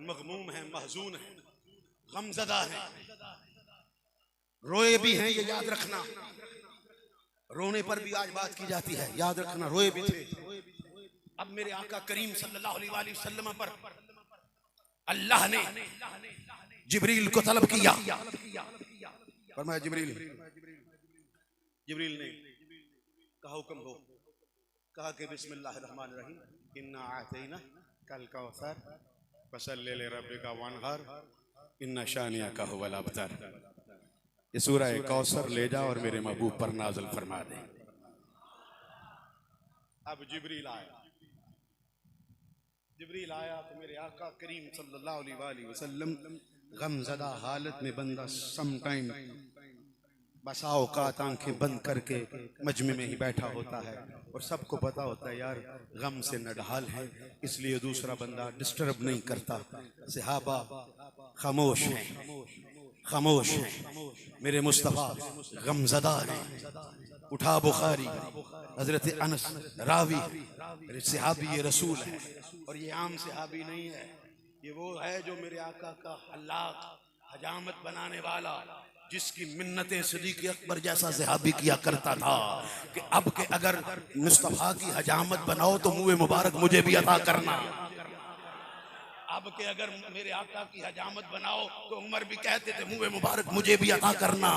मगमूम है, महजून है, गमज़दा है, रोए भी हैं, ये याद रखना। रोने पर भी आज बात की जाती है, याद रखना, रोए भी थे। अब मेरे आका करीम सल्लल्लाहु अलैहि वसल्लम पर अल्लाह ने जिब्रील को तलब किया। फरमाया जिब्रील ने कहा हुक्म हो, कहा कि बिस्मिल्लाहिर्रहमानिर्रहीम इन्ना आतैना कल कौसर फसल्लि लिरब्बिका वनहर इन्ना शानिअका हुवल अबतर। ये सूरह कौसर ले जा और मेरे महबूब पर नाज़िल फरमा दे। अब जिब्रील आया तो मेरे आका करीम सल्लल्लाहु अलैहि वसल्लम गमज़दा हालत में, बंदा सम टाइम बसा औकात आंखें बंद करके मजमे में ही बैठा होता है और सबको पता होता है यार गम से नढाल है, इसलिए दूसरा बंदा डिस्टर्ब नहीं करता। सहाबा खामोश हैं, खामोश हैं। मेरे मुस्तफ़ा गमज़दा हैं। उठा बुखारी, हजरत अनस रावी सहाबी ये रसूल है, और ये आम सहाबी नहीं है, ये वो है जो मेरे आका का हलाक हजामत बनाने वाला, जिसकी मिन्नतें सिद्दीक़ अकबर जैसा सहाबी किया करता था कि अब के अगर मुस्तफ़ा की हजामत बनाओ तो मुँह मुबारक मुझे भी अता करना। अब के अगर मेरे आका की हजामत बनाओ तो उमर भी कहते थे मुँह मुबारक मुझे भी अता करना।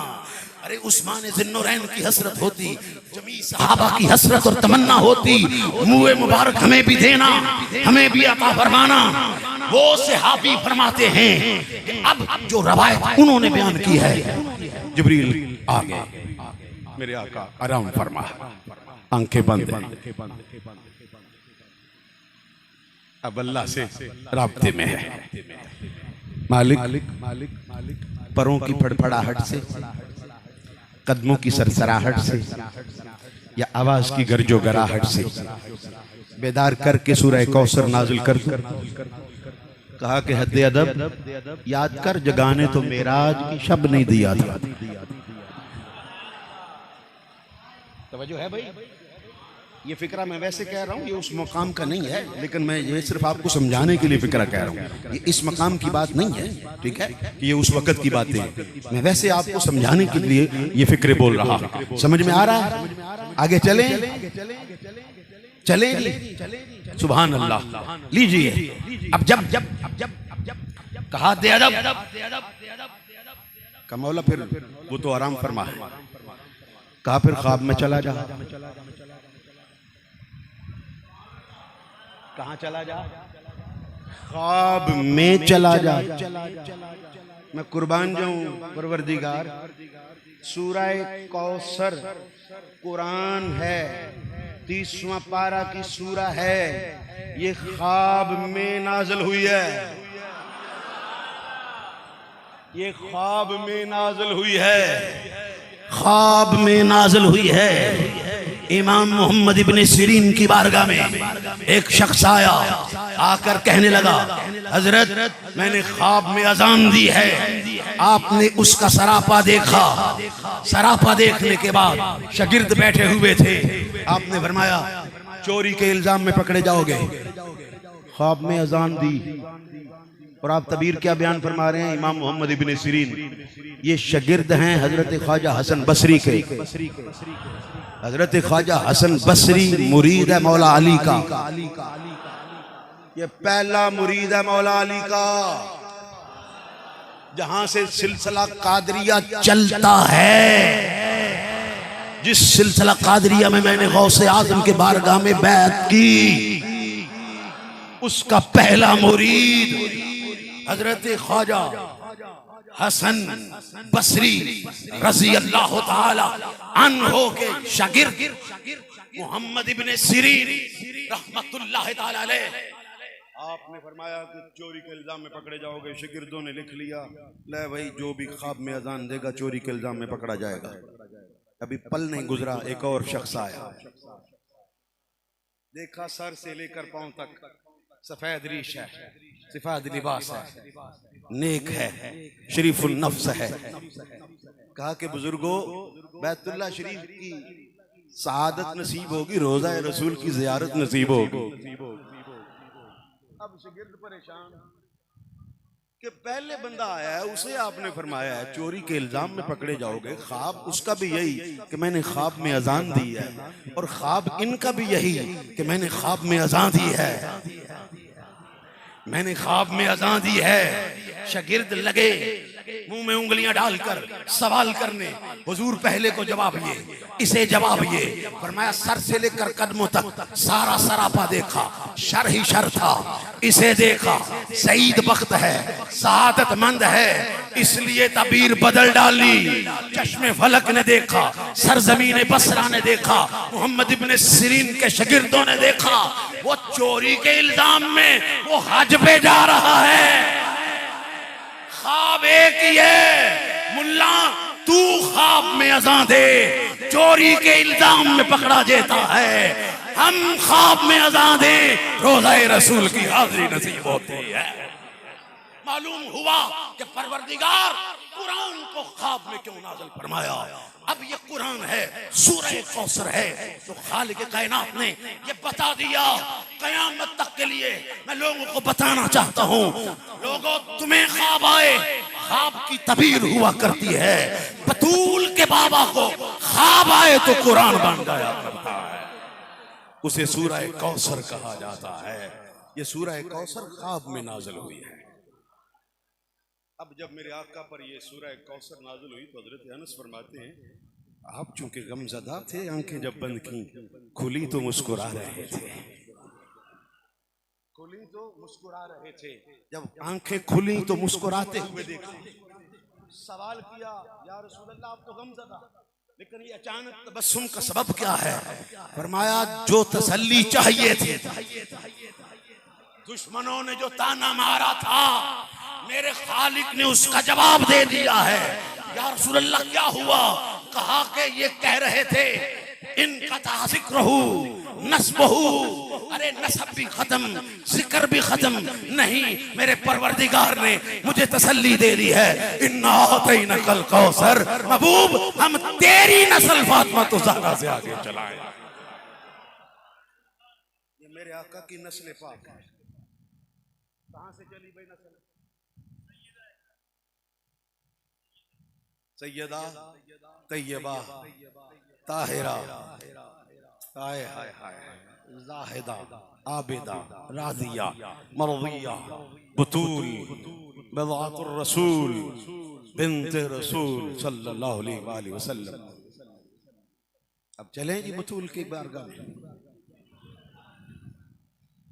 अरे उस्मान ज़िन्नुरैन की हसरत होती, जमी सहाबा की हसरत और तमन्ना होती, मुँह मुबारक हमें भी देना, हमें भी अता फरमाना। वो सहाबी फरमाते हैं कि अब जो रवायत उन्होंने बयान की है, जिब्रील आ गए, मेरे आका आराम फरमा, आंखें बंद हैं, अब अल्लाह से राब्ते में है। मालिक परों की फड़फड़ाहट से, कदमों की सरसराहट से, या आवाज की गर्जो गराहट से बेदार करके सूरह कौसर नाजिल कर दो। कहा कि हद्दे अदब याद कर, जगाने तो मेराज की शब नहीं दिया था। तवज्जो है भाई, ये फिक्रा मैं वैसे कह रहा हूँ, ये उस मकाम का नहीं है, लेकिन मैं ये सिर्फ आपको समझाने के लिए फिक्रा कह रहा हूँ। ये इस मकाम की बात नहीं है, ठीक है, कि ये उस वक़्त की बातें हैं। मैं वैसे आपको समझाने के लिए ये फिक्रे बोल रहा हूँ। समझ में आ रहा है? आगे चलें, चलें जी, सुभान अल्लाह। लीजिए, अब जब कहा दे अदब का मौला, फिर वो तो आराम फरमा है। कहा फिर ख्वाब में चला जा। कहाँ चला जा? ख्वाब में चला जा। मैं कुर्बान जाऊं परवरदिगार, सूरह कौसर कुरान है, 30वां पारा की सूरा है, ये ख्वाब में नाज़िल हुई है, ये ख्वाब में नाज़िल हुई है, ख्वाब में नाज़िल हुई है। इमाम मोहम्मद इब्न सिरीन की बारगाह में एक शख्स आया, आकर कहने लगा, हजरत मैंने ख्वाब में अजान दी है, आपने उसका सरापा देखा। सरापा देखने के बाद शागिर्द बैठे हुए थे, आपने फरमाया चोरी के इल्जाम में पकड़े जाओगे। ख्वाब में अजान दी, और आप तबीर क्या बयान फरमा रहे हैं? इमाम मोहम्मद इब्न सिरीन ये शागिर्द हैं हजरत ख्वाजा हसन बसरी के। हजरत ख्वाजा हसन बसरी मुरीद है मौला अली का, ये पहला मुरीद है मौला अली का। जहां से सिलसिला कादरिया चलता है, जिस सिलसिला कादरिया में मैंने गौसे आजम के बारगाह में बैत की, उसका पहला मुरीद हजरत ख्वाजा हसन बसरी रज़ी अल्लाह ताला अन्हो के शागिर्द मोहम्मद इब्न सिरीन रहमतुल्लाह ताला अलैह। आपने फरमाया कि चोरी के इल्जाम में पकड़े जाओगे। शागिर्दों ने लिख लिया, ले भाई जो भी ख्वाब में अजान देगा चोरी के इल्जाम में पकड़ा जाएगा। अभी पल नहीं गुजरा, एक और शख्स आया, देखा सर से लेकर पांव तक सफेद रीश है, सिफाद लिबास है, नेक है, शरीफुल नफ्स है। कहा कि बुजुर्गो बैतुल्लाह शरीफ की सआदत नसीब होगी, रोजा रसूल की जियारत नसीब होगी। अब शागिर्द परेशान, कि पहले बंदा आया है उसे आपने फरमाया है चोरी के इल्जाम में पकड़े जाओगे। ख्वाब उसका भी यही कि मैंने ख्वाब में अजान दी है, और ख्वाब इनका भी यही कि मैंने ख्वाब में अजान दी है, मैंने ख्वाब में अजान दी है। शागिर्द लगे मुंह में उंगलियां डालकर सवाल करने, हुजूर पहले को जवाब ये, इसे जवाब ये। फरमाया सर से लेकर कदमों तक सारा सरापा देखा, शर ही शर था। इसे देखा सईद बख्त है, सआदतमंद है, इसलिए तबीर बदल डाली। चश्मे फलक ने देखा, सरजमीन बसरा ने देखा, मोहम्मद इब्ने सिरीन के शागिर्दों ने देखा, वो चोरी के इल्जाम में वो हज पे जा रहा है। ख्वाब एक ही है, मुल्ला तू ख्वाब में अज़ान दे, चोरी के इल्जाम में पकड़ा जाता है। हम ख्वाब में अज़ान दे, रोज़ाए रसूल की हाज़िरी नसीब होती है। मालूम हुआ कि परवरदिगार कुरान को ख्वाब में क्यों नाज़िल फरमाया। अब ये कुरान है, सूरह कौसर है, तो खालिक कायनात ने ये बता दिया। कयामत तक के लिए मैं लोगों को बताना चाहता हूँ, लोगों तुम्हें ख्वाब आए, ख्वाब की तबीर हुआ करती है। बतूल के बाबा को ख्वाब आए तो कुरान बन गया करता है, उसे सूरह कौसर कहा जाता है। ये सूरह कौसर ख्वाब में नाज़िल हुई है। अब जब मेरे आका पर ये सूरह कौसर नाज़िल हुई तो हज़रत अनस फरमाते हैं आप चूंकि गमज़दा थे, आंखें जब बंद की खुली तो मुस्कुरा रहे थे, खुली तो मुस्कुरा रहे थे। जब आंखें खुली तो मुस्कुराते हुए देखा। सवाल किया या रसूल अल्लाह आप तो गमज़दा, लेकिन ये अचानक तबस्सुम का सबब क्या है। फरमाया जो तसल्ली चाहिए थी, दुश्मनों ने जो ताना मारा था, मेरे खालिक ने उसका जवाब दे दिया है। या रसूल अल्लाह क्या हुआ। कहा कि ये कह रहे थे इनका जिक्र नस्ब हो, अरे नसब भी खत्म, जिक्र भी खत्म नहीं। मेरे परवरदिगार ने मुझे तसल्ली दे दी है, इन्ना अतैनकल कौसर, महबूब हम तेरी नस्ल फातिमा तो ज़हरा से आगे चलाएं। ये मेरे आका की नस्ल पाक है। कहां से चली भाई नस्ल? सैयदा तैयबा ताहिरा हाय हाय हाय जाहिदा आबिदा राज़िया मरज़िया बतूल बज़ातुर रसूल बिन्ते रसूल सल्लल्लाहु अलैहि वसल्लम। अब चलें जी बतूल की बारगाह में।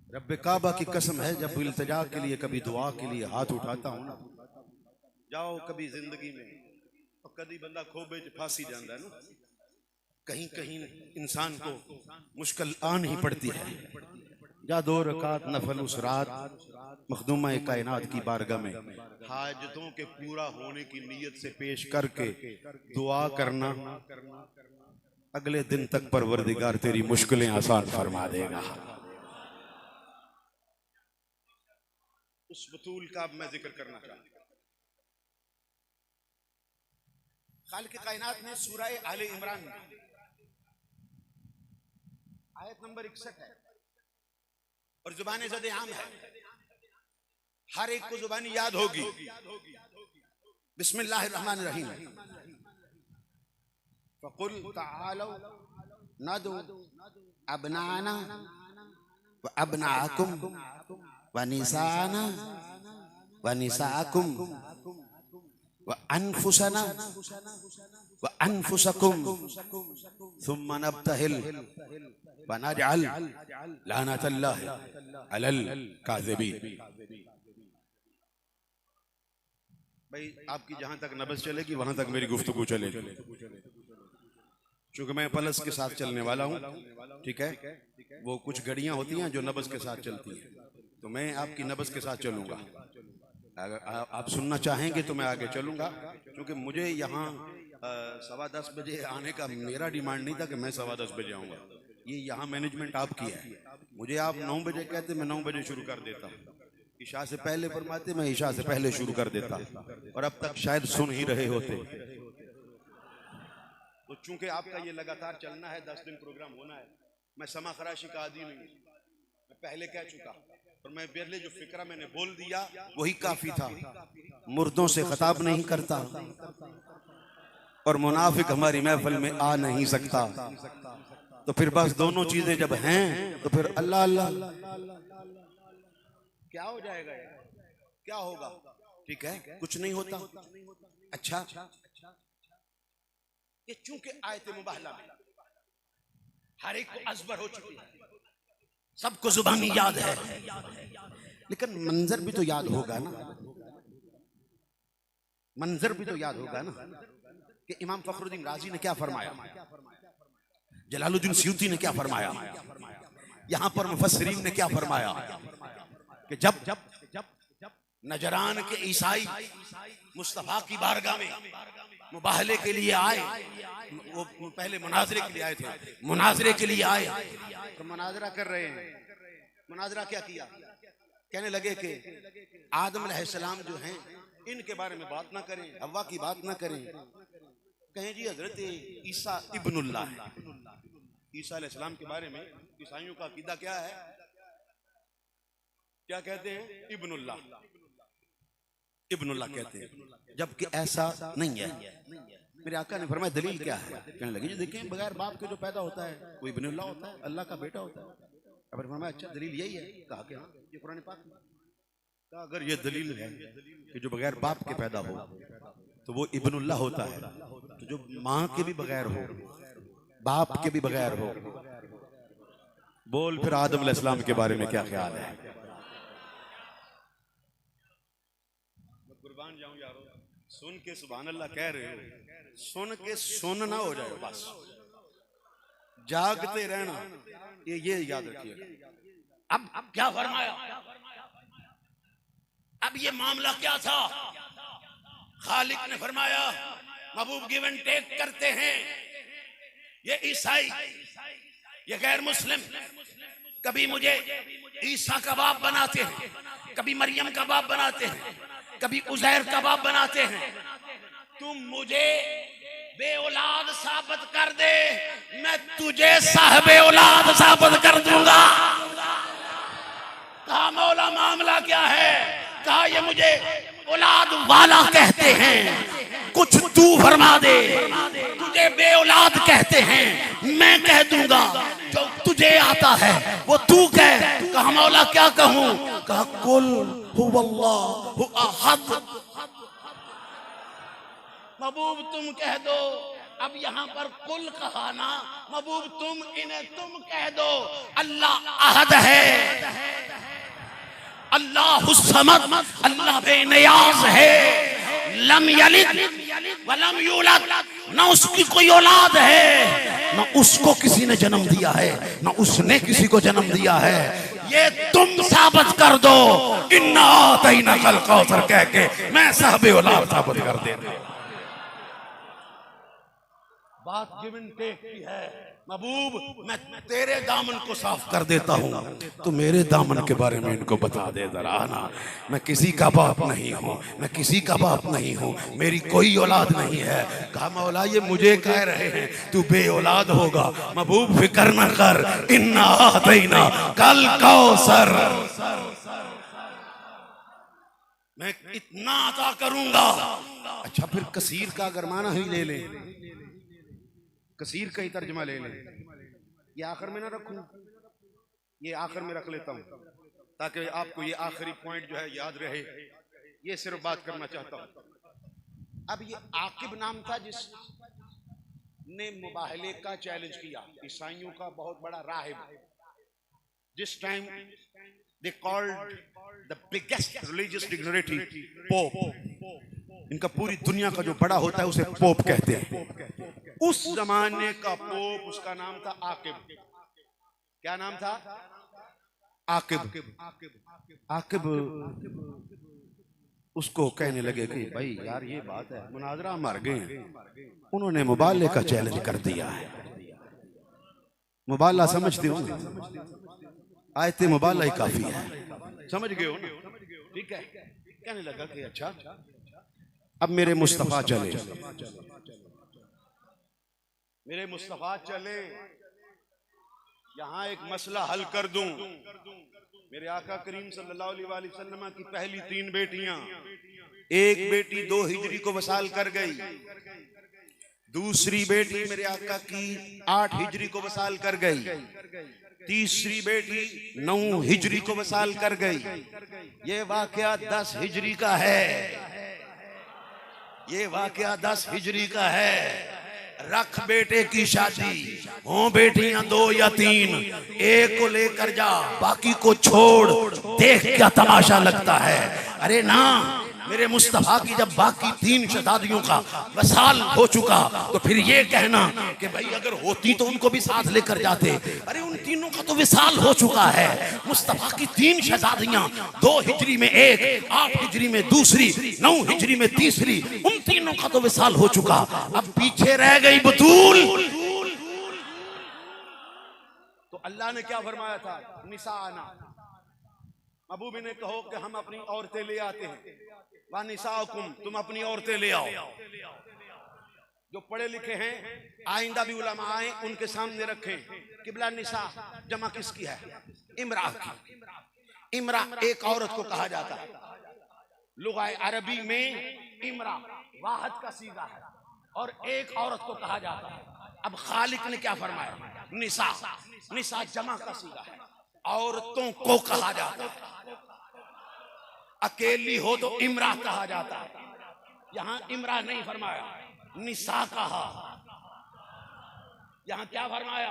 रब्बे काबा की कसम है, जब इल्तिजा के लिए कभी दुआ के लिए हाथ उठाता हूं ना, जाओ कभी जिंदगी में तो कभी बंदा खोबे च फांसी जाता है ना, कहीं कहीं इंसान को मुश्किल आन ही पड़ती है। जा 2 रकात नफल उस रात मखदूमा कायनात की बारगाह में हाजतों के पूरा होने की नीयत से पेश करके दुआ करना, अगले दिन तक परवरदिगार तेरी मुश्किलें आसान फरमा देगा। उस बतूल का मैं जिक्र करना चाहता हूं। खालिक कायनात ने सूरह आले इमरान में आयत नंबर 61 है, और जुबान ज़द आम है, हर एक को जुबानी याद होगी। बिस्मिल्लाहिर्रहमानिर्रहीम। फ़क़ुल तआलौ नदउ अबनाना व अबनाकुम व निसाना व निसाकुम व अनफुसना व अनफुसकुम सुम्मा नब्तहिल व नजअल लानतल्लाहि अलल काज़िबीन। भाई आपकी जहां तक नब्ज़ चलेगी वहां तक मेरी गुफ्तगू चलेगी, क्योंकि मैं पलस के साथ चलने वाला हूं। ठीक है, वो कुछ घड़ियां होती हैं जो नब्ज़ के साथ चलती हैं, तो मैं आपकी नब्ज़ के साथ चलूंगा। अगर आप सुनना चाहेंगे तो मैं आगे चलूंगा, क्योंकि मुझे यहाँ 10:15 बजे आने का मेरा डिमांड नहीं था कि मैं 10:15 बजे आऊँगा। ये यहाँ मैनेजमेंट आपकी है। मुझे आप 9 बजे कहते, मैं 9 बजे शुरू कर देता। इशा से पहले फरमाते, मैं इशा से पहले शुरू कर देता, और अब तक शायद सुन ही रहे होते। तो चूंकि आपका ये लगातार चलना है, 10 दिन प्रोग्राम होना है, मैं समा खराशी का आदी नहीं हूँ। मैं पहले कह चुका और मैं पहले जो फिक्रा मैंने बोल दिया वही काफी था। मुर्दों से खिताब नहीं करता और मुनाफिक हमारी महफिल में आ नहीं सकता। तो फिर बस दोनों चीजें जब हैं तो फिर अल्लाह अल्लाह क्या हो जाएगा, क्या होगा? ठीक है, कुछ नहीं होता। अच्छा, ये चूंकि आयत मुबाहला में हर एक को अज़बर हो चुकी है, सबको जुबानी याद है, लेकिन मंजर भी तो याद होगा ना, मंजर भी तो याद होगा ना कि इमाम फखरुद्दीन राजी ने क्या फरमाया, जलालुद्दीन सयूती ने क्या फरमाया, यहां पर मुफस्सिरीन ने क्या फरमाया कि जब नजरान के ईसाई मुस्तफा की बारगाह में मुबाहले के लिए आए, वो पहले मुनाजरे के लिए आए थे, मुनाजरे के लिए आए तो मुनाजरा कर रहे हैं। मुनाजरा क्या किया? कहने लगे कि आदम अलैहिस्सलाम जो हैं इनके बारे में बात ना करें, हव्वा की बात ना करें, कहें जी हजरत ईसा इब्नुल्लाह है। ईसा अलैहिस्सलाम के बारे में ईसाइयों का अकीदा क्या है? क्या कहते हैं? इब्नुल्लाह, इब्नुल्लाह कहते हैं, जबकि ऐसा नहीं है। मेरे आका ने फरमाया दलील क्या है? कहने लगे जी देखें, बगैर बाप के जो पैदा होता है वो इब्नुल्लाह होता है, अल्लाह का बेटा होता है। अब फरमाया अच्छा दलील यही है? कहा कि हाँ, ये कुरान पाक में। कहा अगर ये दलील है कि जो बगैर बाप के पैदा हो तो वो इब्नुल्लाह होता है, तो जो माँ के भी बगैर हो, बाप के भी बगैर हो, बोल फिर आदम अलैहिस्सलाम के बारे में क्या ख्याल है? कुर्बान जाऊं यारो, सुन के सुभान अल्लाह कह रहे हो, सुन के सुन ना हो जाए, बस जागते रहना, ये याद रखिएगा। अब क्या फरमाया? अब ये मामला क्या था? खालिक ने फरमाया महबूब गिव एंड टेक करते हैं, ये ईसाई, ये गैर मुस्लिम कभी मुझे ईसा का बाप बनाते हैं, कभी मरियम का बाप बनाते हैं, कभी उज़ैर का बाप बनाते हैं। तुम मुझे बे औलाद साबित कर दे, मैं तुझे साहिबे औलाद साबित कर दूंगा। कहा मौला मामला क्या है? कहा ये मुझे औलाद वाला कहते हैं, कुछ तू फरमा दे, तुझे बे औलाद कहते हैं, मैं कह दूंगा, जो तुझे आता है वो तू कह। कहा मौला क्या कहूं? कहा कुल हुवल्लाहु अहद। महबूब तुम कह दो। अब यहाँ पर कुल कहा ना, महबूब तुम इन्हें तुम कह दो, अल्लाह अहद है, अल्लाह समद, अल्लाह बेनियाज है, लम यलिद वलम यूलद, ना उसकी कोई औलाद है, ना उसको किसी ने जन्म दिया है, ना उसने किसी को जन्म दिया है। ये तुम साबित कर दो। इन्ना आतैना कल कौसर कह के मैं साहिबे औलाद साबित कर देता। बात गिव एंड टेक की है। महबूब मैं तेरे दामन को साफ कर देता हूँ, तो मेरे दामन के बारे में इनको बता दे जरा ना। मैं किसी का बाप नहीं हूँ, मैं किसी का बाप नहीं हूँ, मेरी कोई औलाद नहीं है। कहा मौला ये मुझे कह रहे हैं तू बे औलाद होगा। महबूब फिक्र न कर, इन्ना आतैना कल कौसर, मैं इतना अता करूंगा। अच्छा फिर कसीर का अगर माना ही ले ले, कसीर का ही तर्जमा ले लें, ये आखिर में ना रखूं, ये आखिर में रख लेता हूं ताकि आपको ये आखिरी पॉइंट जो है याद रहे। ये सिर्फ बात करना चाहता हूं। अब ये आकिब नाम था जिसने मुबाहले का चैलेंज किया, ईसाइयों का बहुत बड़ा राहिब, जिस time they called the biggest religious dignity pope. इनका पूरी दुनिया का जो बड़ा होता है उसे पोप कहते हैं। उस जमाने का पोप, उसका नाम था आकिब। क्या नाम था? आकिब। आकिब उसको कहने लगे कि भाई यार ये बात है, मुनाजरा मर गए। उन्होंने मुबाले का चैलेंज कर दिया है। मुबाला समझते हो? आयते मुबाला ही काफी है, समझ गए हो ना? ठीक है। कहने लगा कि अच्छा अब मेरे मुस्तफा चले, मेरे मुस्तफा चले, यहां एक मसला हल कर दूं। मेरे आका करीम सल्लल्लाहु अलैहि वसल्लम की पहली 3 बेटियां, एक बेटी 2 हिजरी को वसाल कर गई, दूसरी बेटी मेरे आका की 8 हिजरी को वसाल कर गई, तीसरी बेटी 9 हिजरी को वसाल कर गई। ये वाकया 10 हिजरी का है, ये वाकया 10 हिजरी का है। रख बेटे की शादी, हो बेटियां 2 या 3, एक को लेकर जा बाकी को छोड़, देख क्या तमाशा लगता है। अरे ना, मेरे मुस्तफा की जब बाकी 3 शहजादियों का वसाल हो चुका तो फिर ये कहना कि भाई अगर होती तो उनको भी साथ लेकर जाते। अरे उन तीनों का तो विसाल हो चुका है। मुस्तफा की 3 शहजादियां, 2 हिजरी में एक, 8 हिजरी में दूसरी, 9 हिजरी में तीसरी, उन तीनों का तो विसाल हो चुका। अब पीछे रह गई बतूल। तो अल्लाह ने क्या फरमाया था, निसाना, महबूब ने कहो कि हम अपनी औरतें ले आते हैं, वानिसाकुम, तुम अपनी औरतें ले आओ। जो पढ़े लिखे हैं आइंदा भी उलमा आए उनके सामने रखें, किबला निसा जमा किसकी है, इमरा की। इमरा एक औरत को कहा जाता है, लुगाए अरबी में इमरा वाहद का सीगा है और एक औरत को कहा जाता है। अब खालिक ने क्या फरमाया, निसा, निसा जमा का सीगा है, औरतों को कहा जाता है। अकेली हो तो इमरा कहा जाता है, यहां इमरा नहीं फरमाया, निसा कहा। यहां क्या फरमाया,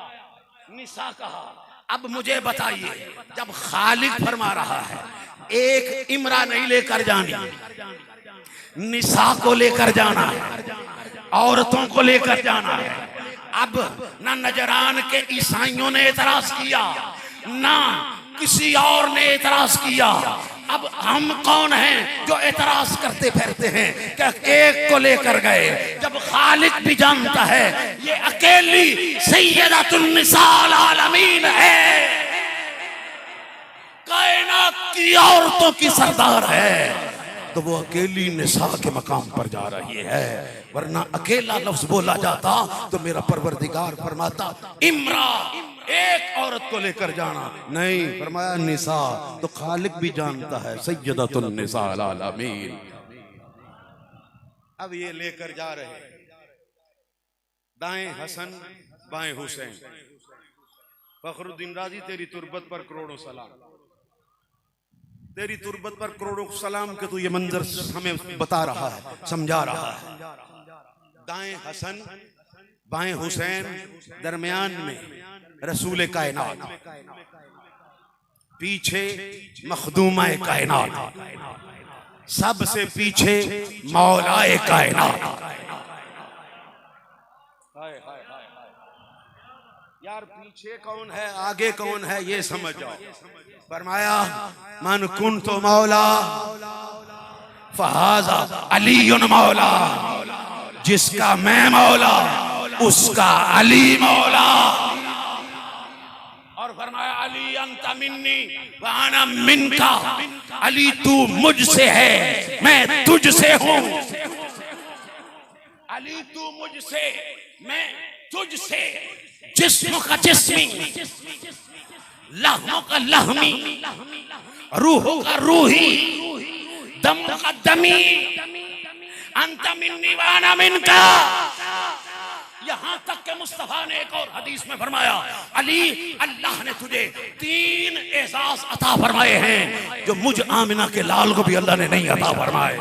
निसा कहा। अब मुझे बताइए, जब खालिक फरमा रहा है एक इमरा नहीं लेकर जानी, निसा को लेकर जाना है, औरतों को लेकर जाना है। अब ना नजरान के ईसाइयों ने एतराज किया, ना किसी और ने एतराज किया। अब हम कौन हैं जो एतराज करते फिरते हैं कि एक को लेकर गए, जब खालिक भी जानता है ये अकेली सैयदतुन निसाल आलमीन है, कायनात की औरतों की सरदार है, तो वो अकेली निसा के मकाम पर जा रही है। वरना अकेला लफ्ज बोला जाता तो मेरा परवरदिगार फरमाता इमरा, एक औरत को लेकर जाना, नहीं फरमाया निसा। तो खालिक भी जानता है सैयदतुन निसाल आलमीन। अब ये लेकर जा रहे, दाएं हसन बाएं हुसैन। फखरुद्दीन राजी तेरी तुरबत पर करोड़ों सलाम, तेरी तुरबत पर करोड़ों सलाम के तू ये मंजर हमें बता रहा है, समझा रहा है। दाएं हसन बाएं हुसैन, दरमियान में रसूल कायनात, पीछे मखदूमाए कायनात, सबसे पीछे मौलाए कायनात। यार पीछे कौन है आगे कौन है ये समझ जाओ। फरमाया मन कुन तो मौला फहाजा अलीयुन मौला, जिसका मैं मौला उसका अली मौला। और फरमाया अली अंता मिन्नी व अना मिनका, अली तू मुझसे है मैं तुझसे हूं, अली तू मुझसे मैं तुझसे। जिस्म का जिस्मी, लहमों का लहमी, रूह का रूही, दम का दमी, अंत मिन्नी व अना मिनका। यहां तक के मुस्तफा ने एक और हदीस में फरमाया अली अल्लाह ने तुझे 3 एजाज अता फरमाए हैं जो मुझ आमिना के लाल को भी अल्लाह ने नहीं अता फरमाए।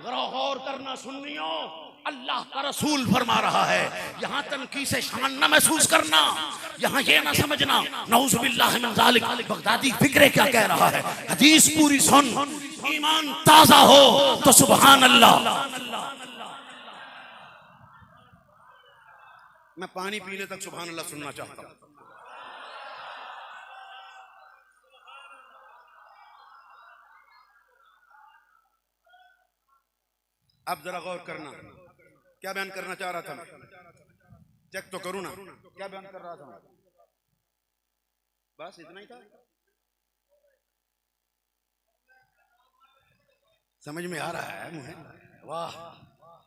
गौर करना सुन्नियों, अल्लाह का रसूल फरमा रहा है, यहाँ तनकी से शान न महसूस करना, यहाँ ये ना समझना नऊजुबिल्लाह मिन ज़ालिक बगदादी फिक्रे क्या कह रहा है। हदीस पूरी सुन, ईमान ताजा हो तो सुभान अल्लाह। मैं पानी पीने तक सुभान अल्लाह सुनना चाहता हूं। अब जरा गौर करना, क्या बयान करना चाह रहा था मैं, चेक तो करूं ना क्या बयान कर रहा था मैं, बस इतना ही था। समझ में आ रहा है मुझे, वाह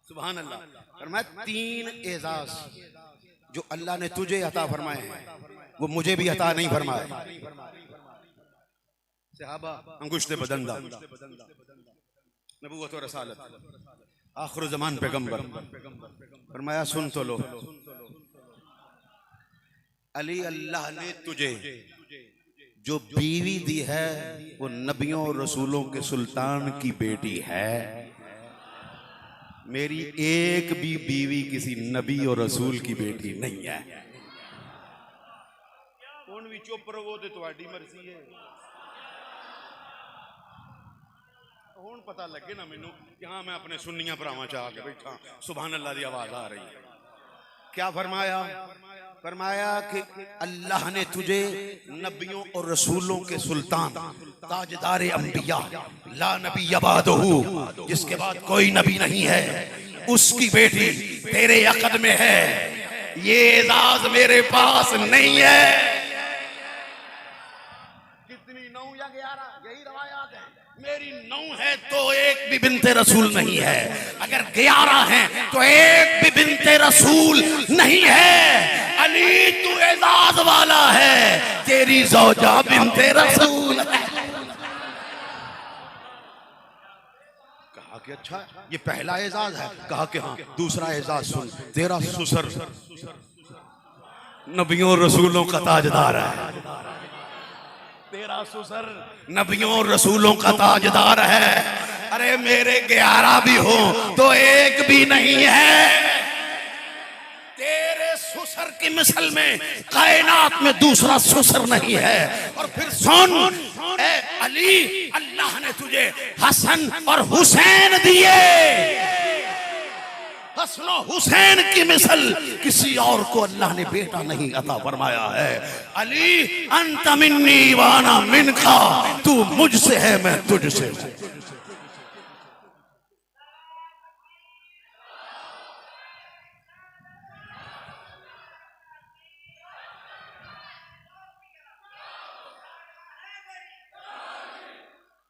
सुभान अल्लाह। और मैं 3 एजाज जो अल्लाह ने तुझे अता फरमाए हैं वो मुझे भी अता नहीं फरमाए। सहाबा अंगुश्ते बदंदा, नबूवत और रसालत, आखिर ज़मान पैगंबर। फरमाया सुन तो लो, अली अल्लाह ने तुझे जो बीवी दी है वो नबियों और रसूलों के सुल्तान की बेटी है। मेरी एक भी बीवी किसी नबी और रसूल की बेटी नहीं है। कौन भी चुप रहो तो तुम्हारी मर्जी है। हुण पता लगे ना मैनू कि हाँ मैं अपने सुन्नियां भरावां च आके बैठा। सुभान अल्लाह की आवाज आ रही है। क्या फरमाया? फरमाया कि अल्लाह ने तुझे नबियों और रसूलों के सुल्तान, ताजदार अंबिया, ला नबी यबादहू, जिसके बाद कोई नबी नहीं है, उसकी बेटी तेरे अक़द में है। ये एजाज मेरे पास नहीं है। कितनी 9 या 11 यही रवायात है। मेरी 9 है तो एक भी बिन्ते रसूल नहीं है। अगर 11 है तो एक भी बिन्ते रसूल नहीं है। अली तू एजाज वाला है, तेरी ज़ौजा बिन्ते रसूल है। कहा कि अच्छा ये पहला एजाज है? कहा कि हाँ। दूसरा एजाज सुन, तेरा सुसर नबियों रसूलों का ताजदार है। तेरा सुसर नबियों रसूलों का ताजदार है। अरे मेरे 11 भी हो तो एक भी नहीं है। तेरे सुसर की मिसल में कायनात में दूसरा सुसर नहीं है। और फिर सुन ए अली, अल्लाह ने तुझे हसन और हुसैन दिए। हसन और हुसैन की मिसल किसी और को अल्लाह ने बेटा नहीं अता फरमाया है। अली अंत मिन्नी वाना मिनका, तू मुझसे है मैं तुझसे हूं।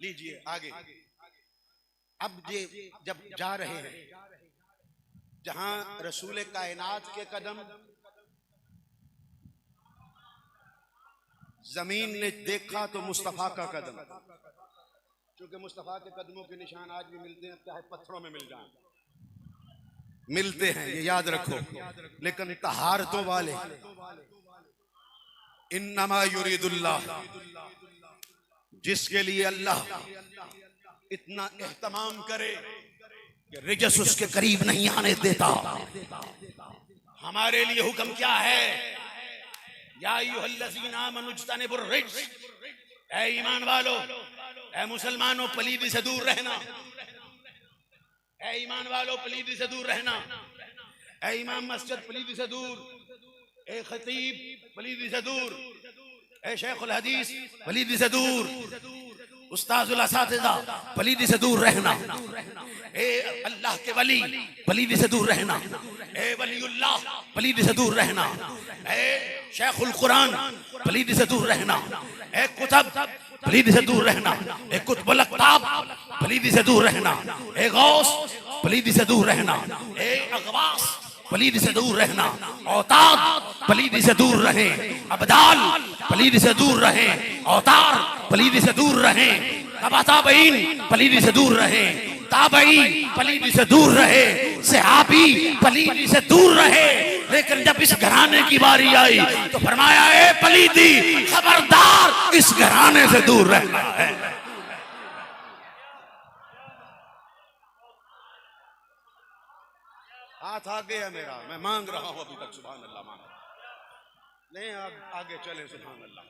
लीजिए आगे। अब ये जब जा रहे हैं जहां रसूल कायनात के कदम जमीन ने देखा तो मुस्तफा का कदम, क्योंकि मुस्तफा के कदमों के निशान आज भी मिलते हैं, चाहे पत्थरों में मिल जाएं, मिलते हैं, ये याद रखो। लेकिन तहारतों वाले इन्नमा युरीदुल्लाह, जिसके लिए अल्लाह इतना एहतमाम करे कि रिजस उसके करीब नहीं आने देता। हमारे लिए हुक्म क्या है? या अय्युहल्लज़ीना आमनू इज्तनिबुर रिज्स, ऐ ईमान वालो, ऐ मुसलमानों पलीदी से दूर रहना। ऐ ईमान वालो पलीदी से दूर रहना। ऐ इमाम मस्जिद पलीदी से दूर, ऐ खतीब पलीदी से दूर, ऐ शेखुल हदीस पलीदी से दूर, उस्ताजुल असातिज़ा पलीदी से दूर रहना। ए अल्लाह के वली पलीदी से दूर रहना। ए वलीउल्लाह पलीदी से दूर रहना। ए शेखुल कुरान पलीदी से दूर रहना। ए कुतब पलीदी से दूर रहना। ए कुतुबुल अक़ताब पलीदी से दूर रहना। ए गौस पलीदी से दूर रहना। ए अगवास पलीदी से दूर रहना। औताद पलीदी से दूर रहें। अबदाल पलीदी से दूर रहें। औतार पलीदी से दूर रहें। ताबईन पलीदी से दूर रहें। ताबई पलीदी से दूर रहे। सहाबी पलीदी से दूर रहे। लेकिन जब इस घराने की बारी आई तो फरमाया, ए पलीदी खबरदार, इस घराने से दूर रहना है। हाथ आगे है मेरा, मैं मांग रहा हूं अभी तक। सुभान अल्लाह मांग नहीं, आगे चले। सुभान अल्लाह।